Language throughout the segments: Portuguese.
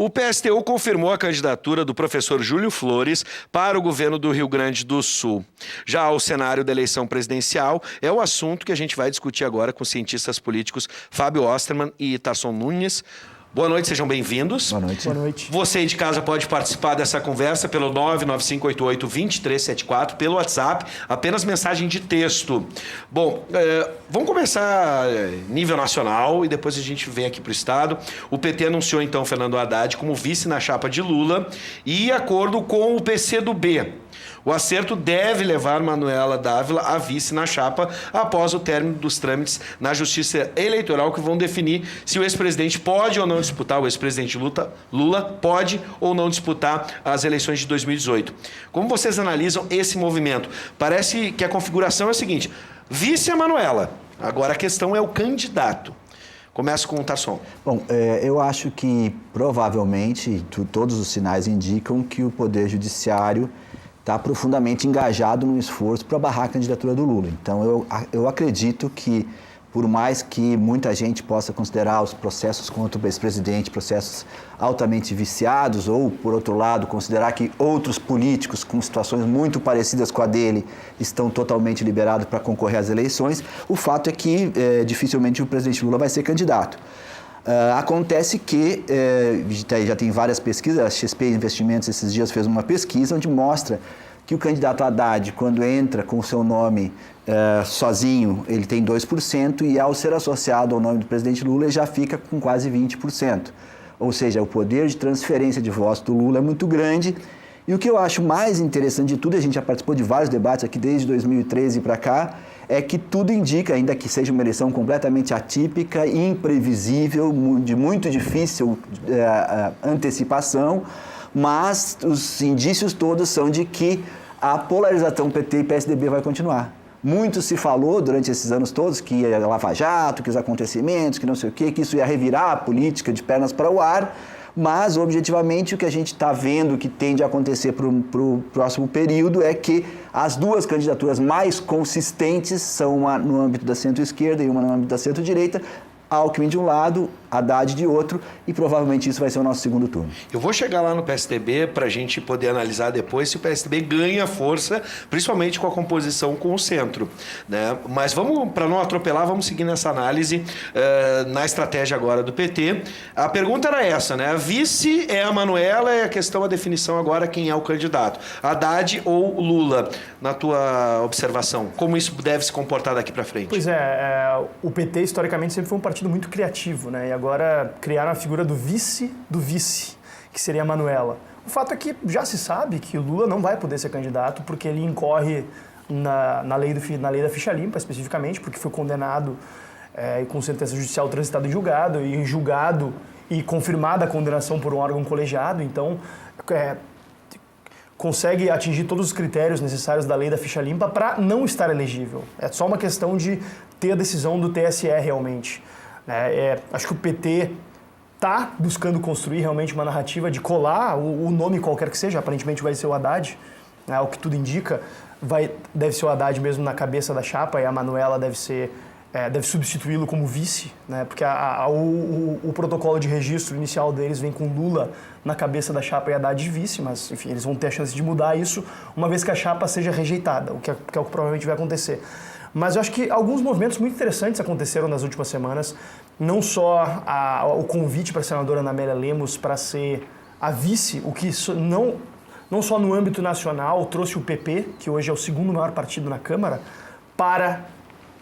O PSTU confirmou a candidatura do professor Júlio Flores para o governo do Rio Grande do Sul. Já o cenário da eleição presidencial é o assunto que a gente vai discutir agora com os cientistas políticos Fábio Osterman e Tarson Nunes. Boa noite, sejam bem-vindos. Boa noite. Boa noite. Você aí de casa pode participar dessa conversa pelo 99588-2374, pelo WhatsApp, apenas mensagem de texto. Bom, vamos começar nível nacional e depois a gente vem aqui para o Estado. O PT anunciou então Fernando Haddad como vice na chapa de Lula e acordo com o PCdoB. O acerto deve levar Manuela Dávila a vice na chapa após o término dos trâmites na Justiça Eleitoral que vão definir se o ex-presidente pode ou não disputar, o ex-presidente Lula pode ou não disputar as eleições de 2018. Como vocês analisam esse movimento? Parece que a configuração é a seguinte: vice é Manuela, agora a questão é o candidato. Começo com o Tarson. Bom, eu acho que provavelmente todos os sinais indicam que o Poder Judiciário está profundamente engajado no esforço para barrar a candidatura do Lula. Então, eu acredito que, por mais que muita gente possa considerar os processos contra o ex-presidente processos altamente viciados, ou, por outro lado, considerar que outros políticos com situações muito parecidas com a dele estão totalmente liberados para concorrer às eleições, o fato é que dificilmente o presidente Lula vai ser candidato. Acontece que já tem várias pesquisas, a XP Investimentos esses dias fez uma pesquisa onde mostra que o candidato Haddad, quando entra com o seu nome sozinho, ele tem 2%, e ao ser associado ao nome do presidente Lula, ele já fica com quase 20%. Ou seja, o poder de transferência de votos do Lula é muito grande. E o que eu acho mais interessante de tudo, a gente já participou de vários debates aqui desde 2013 para cá, é que tudo indica, ainda que seja uma eleição completamente atípica, imprevisível, de muito difícil antecipação, mas os indícios todos são de que a polarização PT e PSDB vai continuar. Muito se falou durante esses anos todos que ia Lava Jato, que os acontecimentos, que não sei o quê, que isso ia revirar a política de pernas para o ar, mas, objetivamente, o que a gente está vendo que tende a acontecer para o próximo período é que as duas candidaturas mais consistentes são uma no âmbito da centro-esquerda e uma no âmbito da centro-direita, Alckmin de um lado, Haddad de outro, e provavelmente isso vai ser o nosso segundo turno. Eu vou chegar lá no PSDB para a gente poder analisar depois se o PSDB ganha força, principalmente com a composição com o centro, né? Mas vamos, para não atropelar, vamos seguir nessa análise na estratégia agora do PT. A pergunta era essa, né? A vice é a Manuela, é a questão, a definição agora quem é o candidato, Haddad ou Lula, na tua observação. Como isso deve se comportar daqui para frente? Pois o PT historicamente sempre foi um partido muito criativo, né? E agora criaram a figura do vice, que seria a Manuela. O fato é que já se sabe que o Lula não vai poder ser candidato porque ele incorre na lei da ficha limpa, especificamente, porque foi condenado com sentença judicial transitada em julgado e confirmada a condenação por um órgão colegiado. Então, consegue atingir todos os critérios necessários da lei da ficha limpa para não estar elegível. É só uma questão de ter a decisão do TSE realmente. Acho que o PT está buscando construir realmente uma narrativa de colar o nome qualquer que seja, aparentemente vai ser o Haddad, o que tudo indica, deve ser o Haddad mesmo na cabeça da chapa, e a Manuela deve substituí-lo como vice, né? Porque o protocolo de registro inicial deles vem com Lula na cabeça da chapa e Haddad de vice, mas enfim, eles vão ter a chance de mudar isso uma vez que a chapa seja rejeitada, o que é o que provavelmente vai acontecer. Mas eu acho que alguns movimentos muito interessantes aconteceram nas últimas semanas, não só o convite para a senadora Ana Amélia Lemos para ser a vice, o que não só no âmbito nacional trouxe o PP, que hoje é o segundo maior partido na Câmara, para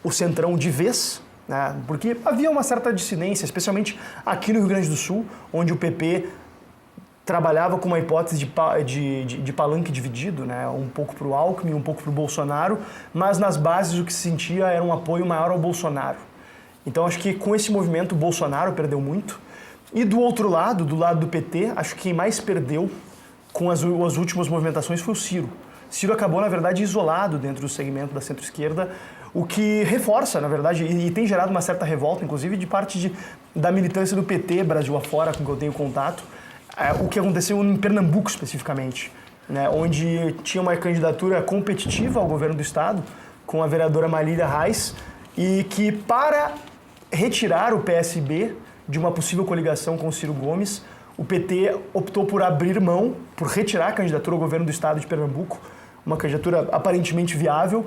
o centrão de vez, né? Porque havia uma certa dissidência, especialmente aqui no Rio Grande do Sul, onde o PP trabalhava com uma hipótese de palanque dividido, né? Um pouco para o Alckmin, um pouco para o Bolsonaro, mas nas bases o que se sentia era um apoio maior ao Bolsonaro. Então acho que com esse movimento o Bolsonaro perdeu muito, e do outro lado, do lado do PT, acho que quem mais perdeu com as últimas movimentações foi o Ciro. Ciro acabou, na verdade, isolado dentro do segmento da centro-esquerda, o que reforça, na verdade, e tem gerado uma certa revolta, inclusive, de parte da militância do PT, Brasil afora, com que eu tenho contato, o que aconteceu em Pernambuco, especificamente, né, onde tinha uma candidatura competitiva ao governo do Estado, com a vereadora Malília Reis, e que, para retirar o PSB de uma possível coligação com o Ciro Gomes, o PT optou por abrir mão, por retirar a candidatura ao governo do estado de Pernambuco, uma candidatura aparentemente viável,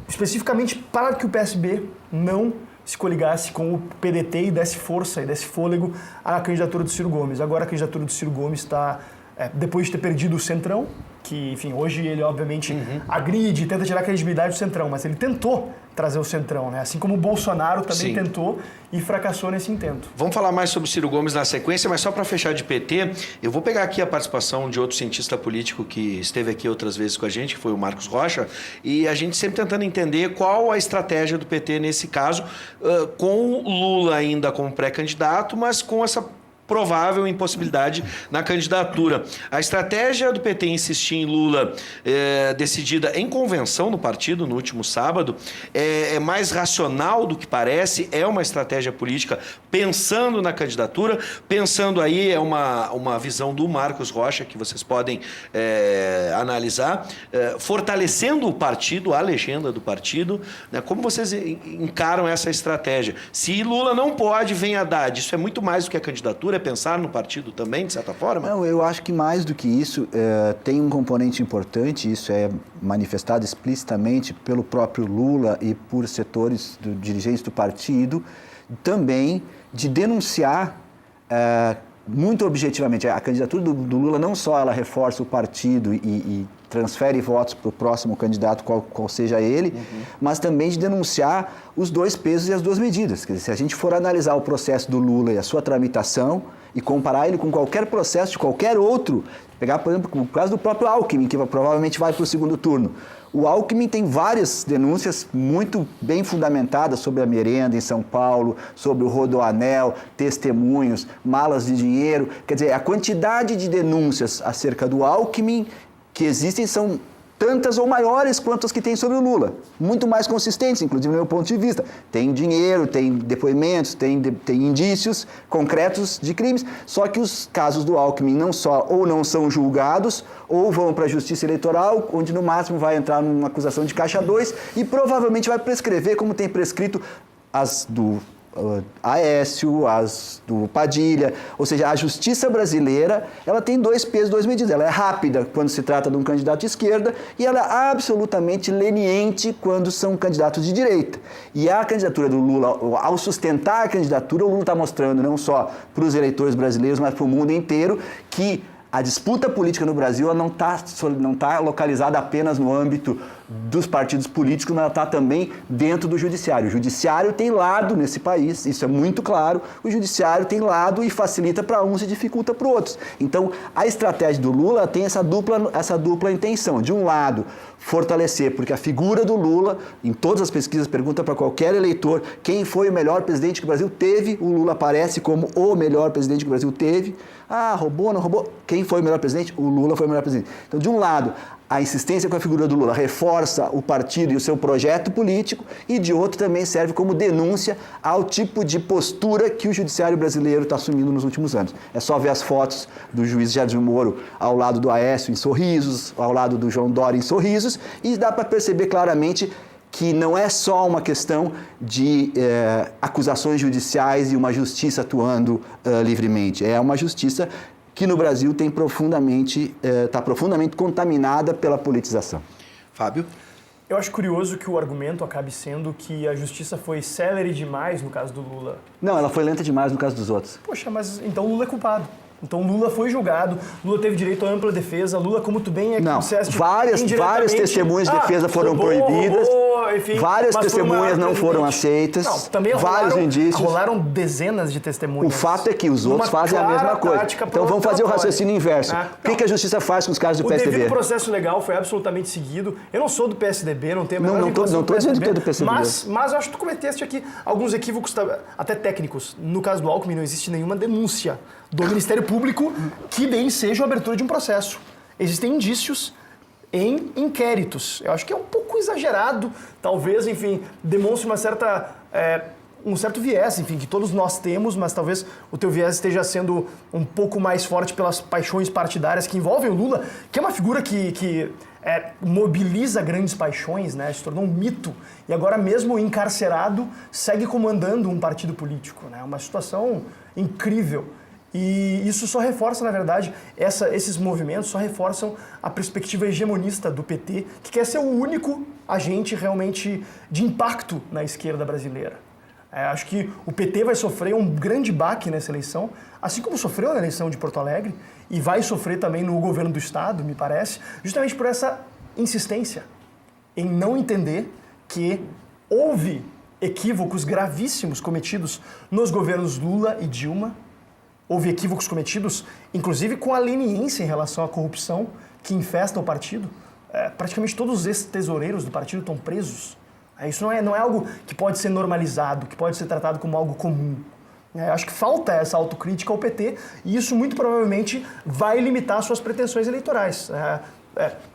especificamente para que o PSB não se coligasse com o PDT e desse força e desse fôlego à candidatura do Ciro Gomes. Agora a candidatura do Ciro Gomes está, depois de ter perdido o Centrão, que, enfim, hoje ele obviamente agride, tenta tirar a credibilidade do Centrão, mas ele tentou trazer o Centrão, né? Assim como o Bolsonaro também tentou e fracassou nesse intento. Vamos falar mais sobre o Ciro Gomes na sequência, mas só para fechar de PT, eu vou pegar aqui a participação de outro cientista político que esteve aqui outras vezes com a gente, que foi o Marcos Rocha, e a gente sempre tentando entender qual a estratégia do PT nesse caso, com Lula ainda como pré-candidato, mas com essa provável impossibilidade na candidatura. A estratégia do PT insistir em Lula decidida em convenção no partido no último sábado é mais racional do que parece, é uma estratégia política pensando na candidatura, pensando aí, é uma visão do Marcos Rocha que vocês podem analisar, fortalecendo o partido, a legenda do partido, né? Como vocês encaram essa estratégia? Se Lula não pode, vem Haddad, isso é muito mais do que a candidatura, é pensar no partido também, de certa forma? Não, eu acho que mais do que isso, tem um componente importante, isso é manifestado explicitamente pelo próprio Lula e por setores dirigentes do partido, também de denunciar muito objetivamente. A candidatura do Lula não só ela reforça o partido e transfere votos para o próximo candidato, qual seja ele, mas também de denunciar os dois pesos e as duas medidas. Quer dizer, se a gente for analisar o processo do Lula e a sua tramitação e comparar ele com qualquer processo de qualquer outro, pegar, por exemplo, o caso do próprio Alckmin, que provavelmente vai para o segundo turno. O Alckmin tem várias denúncias muito bem fundamentadas sobre a merenda em São Paulo, sobre o Rodoanel, testemunhos, malas de dinheiro. Quer dizer, a quantidade de denúncias acerca do Alckmin que existem são tantas ou maiores quanto as que tem sobre o Lula. Muito mais consistentes, inclusive do meu ponto de vista. Tem dinheiro, tem depoimentos, tem indícios concretos de crimes, só que os casos do Alckmin não só ou não são julgados, ou vão para a Justiça Eleitoral, onde no máximo vai entrar numa acusação de caixa 2 e provavelmente vai prescrever, como tem prescrito as do Aécio, as do Padilha, ou seja, a justiça brasileira, ela tem dois pesos, duas medidas. Ela é rápida quando se trata de um candidato de esquerda e ela é absolutamente leniente quando são candidatos de direita. E a candidatura do Lula, ao sustentar a candidatura, o Lula está mostrando não só para os eleitores brasileiros, mas para o mundo inteiro que a disputa política no Brasil não está localizada apenas no âmbito dos partidos políticos, mas ela está também dentro do judiciário. O judiciário tem lado nesse país, isso é muito claro. O judiciário tem lado e facilita para uns e dificulta para outros. Então, a estratégia do Lula tem essa dupla intenção. De um lado, fortalecer, porque a figura do Lula, em todas as pesquisas, pergunta para qualquer eleitor quem foi o melhor presidente que o Brasil teve, o Lula aparece como o melhor presidente que o Brasil teve. Ah, roubou, não roubou? Quem foi o melhor presidente? O Lula foi o melhor presidente. Então, de um lado, a insistência com a figura do Lula reforça o partido e o seu projeto político, e de outro também serve como denúncia ao tipo de postura que o judiciário brasileiro está assumindo nos últimos anos. É só ver as fotos do juiz Sérgio Moro ao lado do Aécio em sorrisos, ao lado do João Dória em sorrisos, e dá para perceber claramente que não é só uma questão de acusações judiciais e uma justiça atuando livremente. É uma justiça que no Brasil está profundamente contaminada pela politização. Fábio? Eu acho curioso que o argumento acabe sendo que a justiça foi célere demais no caso do Lula. Não, ela foi lenta demais no caso dos outros. Poxa, mas então Lula é culpado. Então Lula foi julgado, Lula teve direito à ampla defesa, Lula, como tu bem disseste, várias testemunhas de defesa foram proibidas, enfim, várias testemunhas não foram aceitas, vários indícios. Rolaram dezenas de testemunhas. O fato é que os outros fazem a mesma coisa. Então vamos fazer o raciocínio inverso. O que a justiça faz com os casos do PSDB? O devido processo legal foi absolutamente seguido. Eu não sou do PSDB, não tenho a menor não estou dizendo que é do PSDB. Mas eu acho que tu cometeste aqui alguns equívocos, até técnicos. No caso do Alckmin, não existe nenhuma denúncia do Ministério Público que bem seja a abertura de um processo. Existem indícios em inquéritos. Eu acho que é um pouco exagerado, talvez, enfim, demonstre um certo viés, enfim, que todos nós temos, mas talvez o teu viés esteja sendo um pouco mais forte pelas paixões partidárias que envolvem o Lula, que é uma figura que mobiliza grandes paixões, né? Se tornou um mito e agora mesmo encarcerado segue comandando um partido político, né? Uma situação incrível. E isso só reforça, na verdade, esses movimentos só reforçam a perspectiva hegemonista do PT, que quer ser o único agente realmente de impacto na esquerda brasileira. Acho que o PT vai sofrer um grande baque nessa eleição, assim como sofreu na eleição de Porto Alegre, e vai sofrer também no governo do Estado, me parece, justamente por essa insistência em não entender que houve equívocos gravíssimos cometidos nos governos Lula e Dilma. Houve equívocos cometidos, inclusive com a leniência em relação à corrupção que infesta o partido. Praticamente todos os ex-tesoureiros do partido estão presos. Isso não é algo que pode ser normalizado, que pode ser tratado como algo comum. Acho que falta essa autocrítica ao PT e isso muito provavelmente vai limitar suas pretensões eleitorais.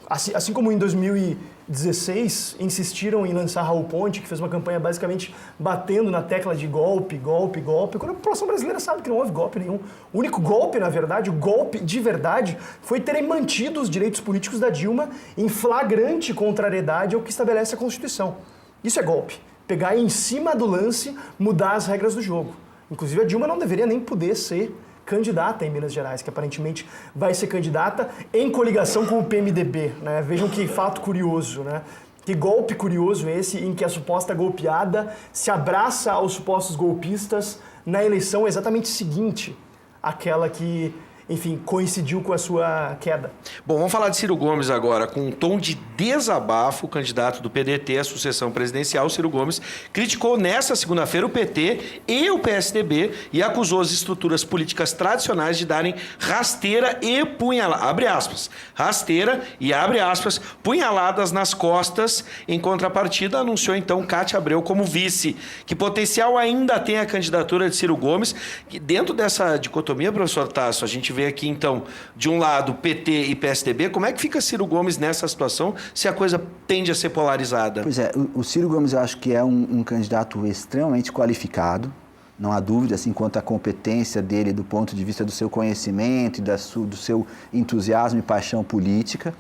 Assim como em 2016 insistiram em lançar Raul Ponte, que fez uma campanha basicamente batendo na tecla de golpe, golpe, golpe, quando a população brasileira sabe que não houve golpe nenhum. O único golpe, na verdade, o golpe de verdade, foi terem mantido os direitos políticos da Dilma em flagrante contrariedade ao que estabelece a Constituição. Isso é golpe. Pegar e, em cima do lance, mudar as regras do jogo. Inclusive, a Dilma não deveria nem poder ser candidata em Minas Gerais, que aparentemente vai ser candidata em coligação com o PMDB. Né? Vejam que fato curioso, né? Que golpe curioso esse em que a suposta golpeada se abraça aos supostos golpistas na eleição exatamente seguinte àquela que, enfim, coincidiu com a sua queda. Bom, vamos falar de Ciro Gomes agora. Com um tom de desabafo, o candidato do PDT à sucessão presidencial, Ciro Gomes, criticou nesta segunda-feira o PT e o PSDB e acusou as estruturas políticas tradicionais de darem rasteira e abre aspas, rasteira e abre aspas, punhaladas nas costas. Em contrapartida, anunciou então Cátia Abreu como vice. Que potencial ainda tem a candidatura de Ciro Gomes? Que dentro dessa dicotomia, professor Tasso, a gente vê aqui, então, de um lado, PT e PSDB. Como é que fica Ciro Gomes nessa situação, se a coisa tende a ser polarizada? Pois é, o Ciro Gomes eu acho que é um candidato extremamente qualificado, não há dúvida, assim, quanto à competência dele do ponto de vista do seu conhecimento e do seu entusiasmo e paixão política.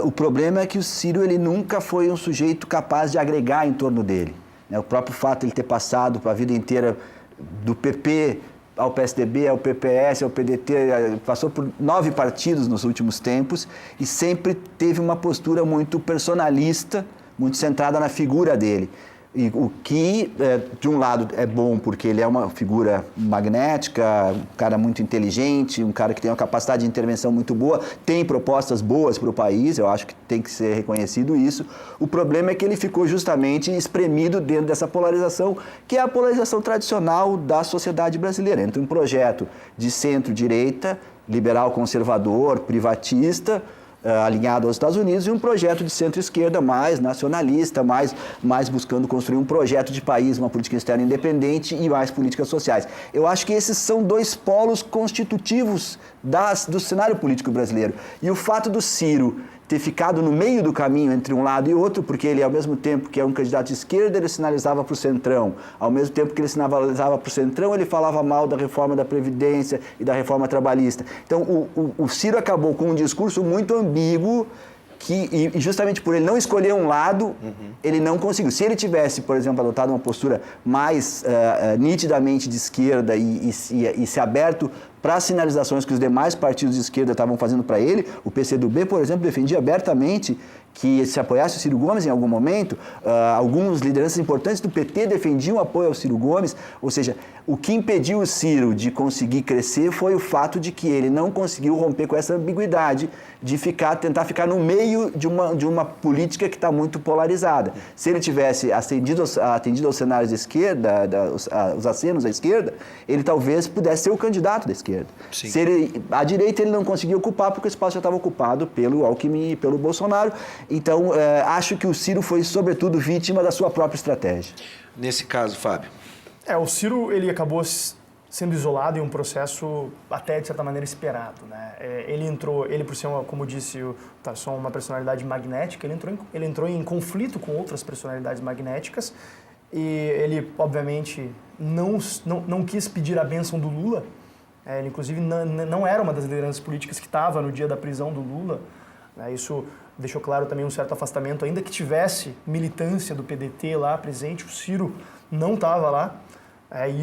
O problema é que o Ciro ele nunca foi um sujeito capaz de agregar em torno dele. O próprio fato de ele ter passado a vida inteira do PP ao PSDB, ao PPS, ao PDT, passou por 9 partidos nos últimos tempos e sempre teve uma postura muito personalista, muito centrada na figura dele. E o que, de um lado, é bom porque ele é uma figura magnética, um cara muito inteligente, um cara que tem uma capacidade de intervenção muito boa, tem propostas boas para o país, eu acho que tem que ser reconhecido isso. O problema é que ele ficou justamente espremido dentro dessa polarização, que é a polarização tradicional da sociedade brasileira, entre um projeto de centro-direita, liberal-conservador, privatista, alinhado aos Estados Unidos, e um projeto de centro-esquerda mais nacionalista, mais buscando construir um projeto de país, uma política externa independente e mais políticas sociais. Eu acho que esses são 2 polos constitutivos do cenário político brasileiro. E o fato do Ciro ter ficado no meio do caminho entre um lado e outro, porque ele, ao mesmo tempo que é um candidato de esquerda, ele sinalizava para o Centrão. Ao mesmo tempo que ele sinalizava para o Centrão, ele falava mal da reforma da Previdência e da reforma trabalhista. Então, o Ciro acabou com um discurso muito ambíguo, e justamente por ele não escolher um lado, ele não conseguiu. Se ele tivesse, por exemplo, adotado uma postura mais nitidamente de esquerda e se aberto para as sinalizações que os demais partidos de esquerda estavam fazendo para ele, o PCdoB, por exemplo, defendia abertamente que se apoiasse o Ciro Gomes em algum momento, algumas lideranças importantes do PT defendiam apoio ao Ciro Gomes, ou seja, o que impediu o Ciro de conseguir crescer foi o fato de que ele não conseguiu romper com essa ambiguidade de tentar ficar no meio de uma política que está muito polarizada. Se ele tivesse atendido aos cenários da esquerda, os acenos da esquerda, ele talvez pudesse ser o candidato da esquerda. Sim. A direita ele não conseguia ocupar porque o espaço já estava ocupado pelo Alckmin e pelo Bolsonaro. Então, acho que o Ciro foi, sobretudo, vítima da sua própria estratégia. Nesse caso, Fábio? O Ciro ele acabou sendo isolado em um processo até, de certa maneira, esperado. Né? Ele por ser, como disse o Tarsson, uma personalidade magnética, ele entrou em conflito com outras personalidades magnéticas e ele, obviamente, não quis pedir a bênção do Lula. Ele, inclusive, não era uma das lideranças políticas que estava no dia da prisão do Lula. Isso deixou claro também um certo afastamento, ainda que tivesse militância do PDT lá presente, o Ciro não estava lá.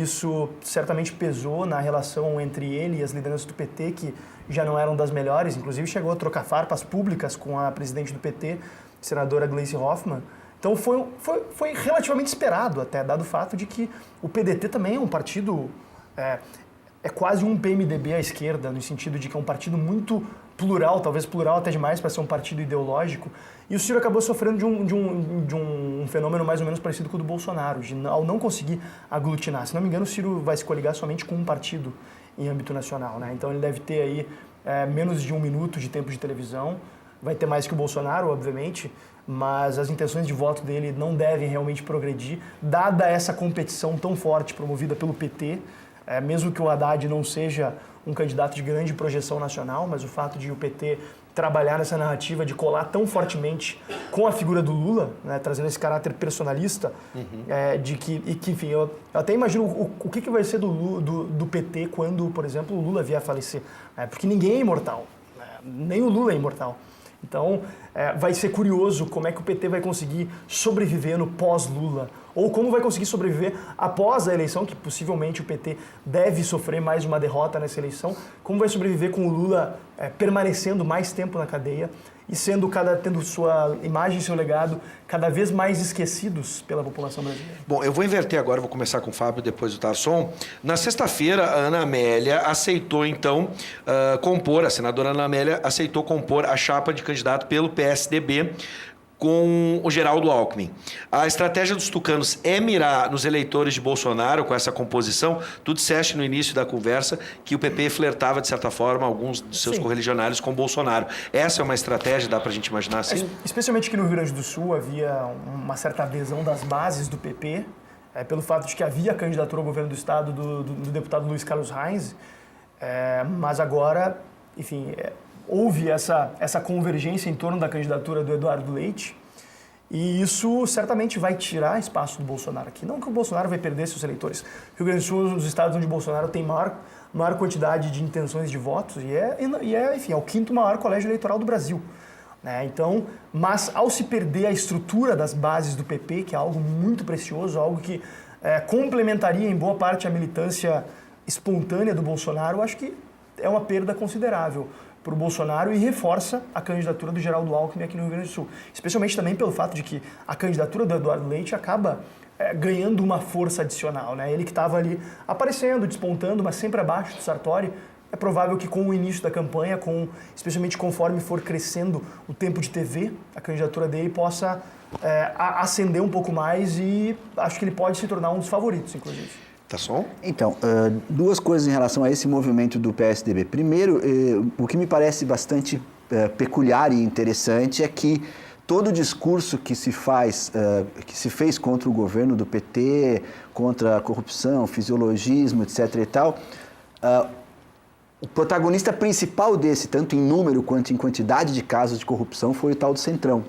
Isso certamente pesou na relação entre ele e as lideranças do PT, que já não eram das melhores, inclusive chegou a trocar farpas públicas com a presidente do PT, senadora Gleisi Hoffmann. Então foi relativamente esperado até, dado o fato de que o PDT também é um partido, é quase um PMDB à esquerda, no sentido de que é um partido muito plural, talvez plural até demais para ser um partido ideológico. E o Ciro acabou sofrendo de um fenômeno mais ou menos parecido com o do Bolsonaro, ao não conseguir aglutinar. Se não me engano, o Ciro vai se coligar somente com um partido em âmbito nacional, né? Então ele deve ter aí menos de 1 minuto de tempo de televisão, vai ter mais que o Bolsonaro, obviamente, mas as intenções de voto dele não devem realmente progredir, dada essa competição tão forte promovida pelo PT, mesmo que o Haddad não seja um candidato de grande projeção nacional, mas o fato de o PT trabalhar nessa narrativa de colar tão fortemente com a figura do Lula, né, trazendo esse caráter personalista, enfim, eu até imagino o que vai ser do PT quando, por exemplo, o Lula vier a falecer, porque ninguém é imortal, nem o Lula é imortal. Então, vai ser curioso como é que o PT vai conseguir sobreviver no pós-Lula, ou como vai conseguir sobreviver após a eleição, que possivelmente o PT deve sofrer mais uma derrota nessa eleição, como vai sobreviver com o Lula permanecendo mais tempo na cadeia e tendo sua imagem e seu legado cada vez mais esquecidos pela população brasileira. Bom, eu vou inverter agora, vou começar com o Fábio, depois do Tarson. Na sexta-feira, a Ana Amélia aceitou, então, a senadora Ana Amélia aceitou compor a chapa de candidato pelo PSDB com o Geraldo Alckmin. A estratégia dos tucanos é mirar nos eleitores de Bolsonaro com essa composição. Tu disseste no início da conversa que o PP flertava, de certa forma, alguns de seus correligionários com Bolsonaro. Essa é uma estratégia, dá pra gente imaginar assim? Especialmente aqui no Rio Grande do Sul havia uma certa adesão das bases do PP, pelo fato de que havia candidatura ao governo do Estado do deputado Luiz Carlos Reins, mas agora, enfim, houve essa convergência em torno da candidatura do Eduardo Leite, e isso certamente vai tirar espaço do Bolsonaro aqui. Não que o Bolsonaro vai perder seus eleitores. O Rio Grande do Sul é um dos estados onde o Bolsonaro tem maior quantidade de intenções de votos enfim, é o 5º maior colégio eleitoral do Brasil. Então, mas ao se perder a estrutura das bases do PP, que é algo muito precioso, algo que complementaria em boa parte a militância espontânea do Bolsonaro, eu acho que é uma perda considerável para o Bolsonaro e reforça a candidatura do Geraldo Alckmin aqui no Rio Grande do Sul. Especialmente também pelo fato de que a candidatura do Eduardo Leite acaba ganhando uma força adicional, né? Ele que estava ali aparecendo, despontando, mas sempre abaixo do Sartori. É provável que com o início da campanha, especialmente conforme for crescendo o tempo de TV, a candidatura dele possa ascender um pouco mais e acho que ele pode se tornar um dos favoritos, inclusive. Tarson? Então, 2 coisas em relação a esse movimento do PSDB. Primeiro, o que me parece bastante peculiar e interessante é que todo o discurso que se fez contra o governo do PT, contra a corrupção, fisiologismo, etc. e tal, o protagonista principal desse, tanto em número quanto em quantidade de casos de corrupção, foi o tal do Centrão.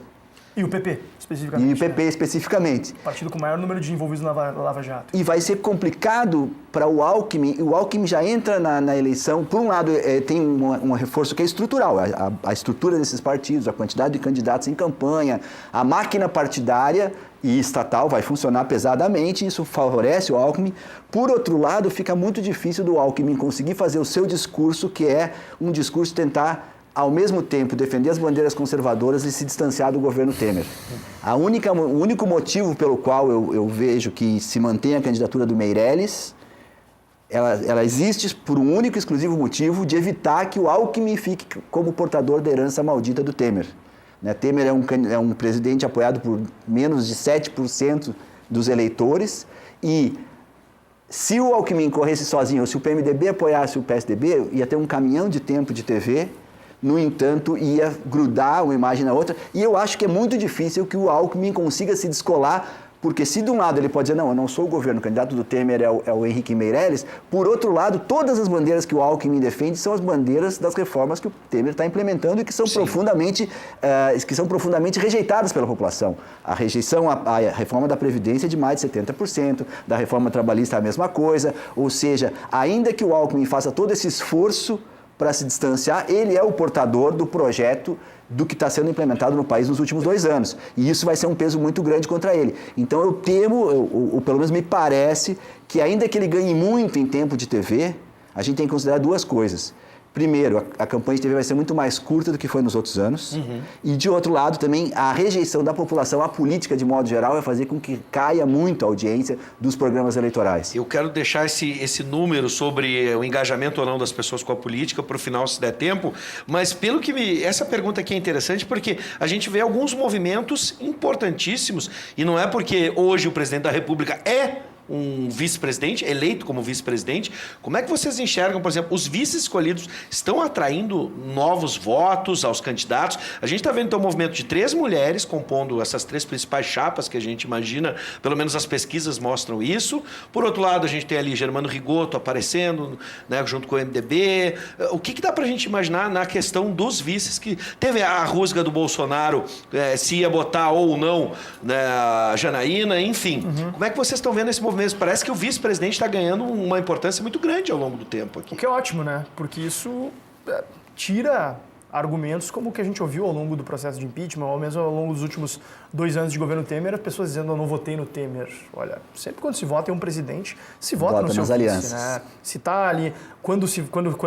E o PP, especificamente. E o PP, especificamente. Partido com o maior número de envolvidos na Lava Jato. E vai ser complicado para o Alckmin. O Alckmin já entra na eleição. Por um lado, tem um reforço que é estrutural. A estrutura desses partidos, a quantidade de candidatos em campanha, a máquina partidária e estatal vai funcionar pesadamente. Isso favorece o Alckmin. Por outro lado, fica muito difícil do Alckmin conseguir fazer o seu discurso, que é um discurso tentar, ao mesmo tempo, defender as bandeiras conservadoras e se distanciar do governo Temer. O único motivo pelo qual eu vejo que se mantém a candidatura do Meirelles, ela existe por um único e exclusivo motivo de evitar que o Alckmin fique como portador da herança maldita do Temer. Temer é um presidente apoiado por menos de 7% dos eleitores e se o Alckmin corresse sozinho ou se o PMDB apoiasse o PSDB, ia ter um caminhão de tempo de TV. No entanto, ia grudar uma imagem na outra. E eu acho que é muito difícil que o Alckmin consiga se descolar, porque se de um lado ele pode dizer, não, eu não sou o governo, o candidato do Temer é o Henrique Meirelles, por outro lado, todas as bandeiras que o Alckmin defende são as bandeiras das reformas que o Temer está implementando e que são profundamente rejeitadas pela população. A rejeição à reforma da Previdência é de mais de 70%, da reforma trabalhista é a mesma coisa, ou seja, ainda que o Alckmin faça todo esse esforço para se distanciar, ele é o portador do projeto do que está sendo implementado no país nos últimos 2 anos. E isso vai ser um peso muito grande contra ele. Então eu temo, ou pelo menos me parece, que ainda que ele ganhe muito em tempo de TV, a gente tem que considerar 2 coisas. Primeiro, a campanha de TV vai ser muito mais curta do que foi nos outros anos. E, de outro lado, também, a rejeição da população à política, de modo geral, vai fazer com que caia muito a audiência dos programas eleitorais. Eu quero deixar esse número sobre o engajamento ou não das pessoas com a política para o final, se der tempo. Mas, essa pergunta aqui é interessante porque a gente vê alguns movimentos importantíssimos. E não é porque hoje o presidente da República é um vice-presidente, eleito como vice-presidente. Como é que vocês enxergam, por exemplo, os vices escolhidos estão atraindo novos votos aos candidatos? A gente está vendo, então, um movimento de 3 mulheres compondo essas 3 principais chapas que a gente imagina, pelo menos as pesquisas mostram isso. Por outro lado, a gente tem ali Germano Rigotto aparecendo, né, junto com o MDB. O que dá para a gente imaginar na questão dos vices, que teve a rusga do Bolsonaro, se ia botar ou não, né, a Janaína, enfim. Como é que vocês estão vendo esse movimento? Parece que o vice-presidente está ganhando uma importância muito grande ao longo do tempo aqui. O que é ótimo, né? Porque isso tira argumentos como o que a gente ouviu ao longo do processo de impeachment, ou mesmo ao longo dos últimos 2 anos de governo Temer, as pessoas dizendo: eu não votei no Temer. Olha, sempre quando se vota em um presidente, se vota no seu vice, alianças, né? Se está ali, quando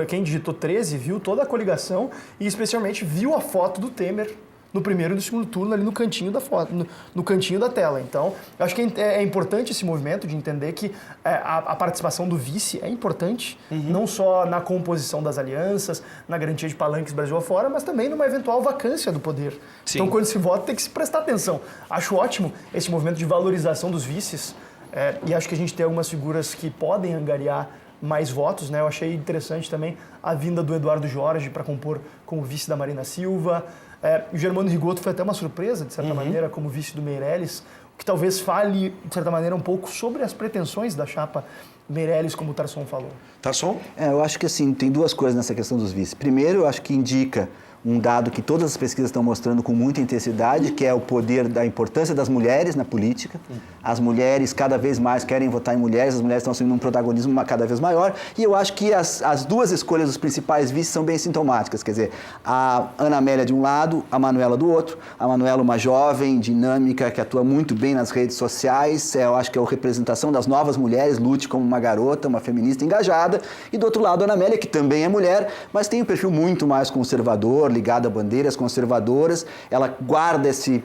quem digitou 13 viu toda a coligação e especialmente viu a foto do Temer no primeiro e no segundo turno, ali no cantinho da foto, no cantinho da tela. Então, eu acho que é importante esse movimento de entender que a participação do vice é importante, não só na composição das alianças, na garantia de palanques Brasil afora, mas também numa eventual vacância do poder. Sim. Então, quando se vota, tem que se prestar atenção. Acho ótimo esse movimento de valorização dos vices, e acho que a gente tem algumas figuras que podem angariar mais votos, né? Eu achei interessante também a vinda do Eduardo Jorge para compor como vice da Marina Silva. O Germano Rigotto foi até uma surpresa, de certa maneira, como vice do Meirelles, o que talvez fale, de certa maneira, um pouco sobre as pretensões da chapa Meirelles, como o Tarson falou. Tarson? Eu acho que assim, tem 2 coisas nessa questão dos vices. Primeiro, eu acho que indica um dado que todas as pesquisas estão mostrando com muita intensidade, que é o poder da importância das mulheres na política. As mulheres cada vez mais querem votar em mulheres, as mulheres estão assumindo um protagonismo cada vez maior. E eu acho que as 2 escolhas dos principais vices são bem sintomáticas. Quer dizer, a Ana Amélia de um lado, a Manuela do outro. A Manuela, uma jovem, dinâmica, que atua muito bem nas redes sociais. Eu acho que é a representação das novas mulheres, lute como uma garota, uma feminista engajada. E do outro lado, a Ana Amélia, que também é mulher, mas tem um perfil muito mais conservador, ligada a bandeiras conservadoras. Ela guarda esse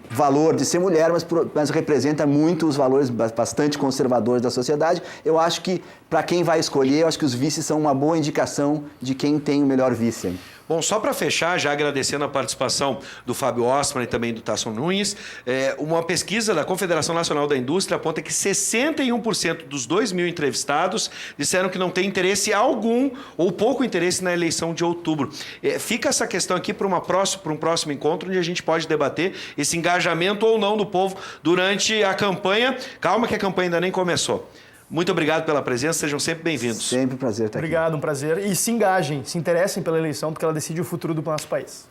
valor de ser mulher, mas representa muito os valores bastante conservadores da sociedade. Eu acho que, para quem vai escolher, eu acho que os vices são uma boa indicação de quem tem o melhor vice. Bom, só para fechar, já agradecendo a participação do Fábio Ostman e também do Tarson Nunes, uma pesquisa da Confederação Nacional da Indústria aponta que 61% dos 2.000 entrevistados disseram que não tem interesse algum ou pouco interesse na eleição de outubro. Fica essa questão aqui para um próximo encontro, onde a gente pode debater esse engajamento ou não do povo durante a campanha. Calma que a campanha ainda nem começou. Muito obrigado pela presença, sejam sempre bem-vindos. Sempre um prazer estar aqui. Obrigado, um prazer. E se engajem, se interessem pela eleição, porque ela decide o futuro do nosso país.